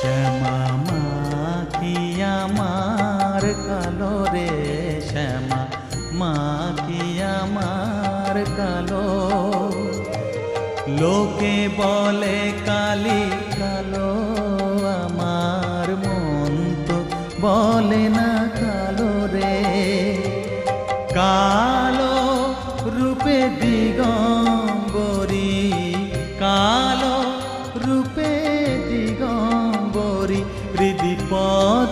শ্যামা মা কি আমার কালো রে, শ্যামা মা কি আমার কালো। লোকে বলে কালি কালো, আমার মন তো বলে না কালো রে। কালো রূপে দিগম্বরী, কালো রূপে দিগম্বরী, হৃদি পদ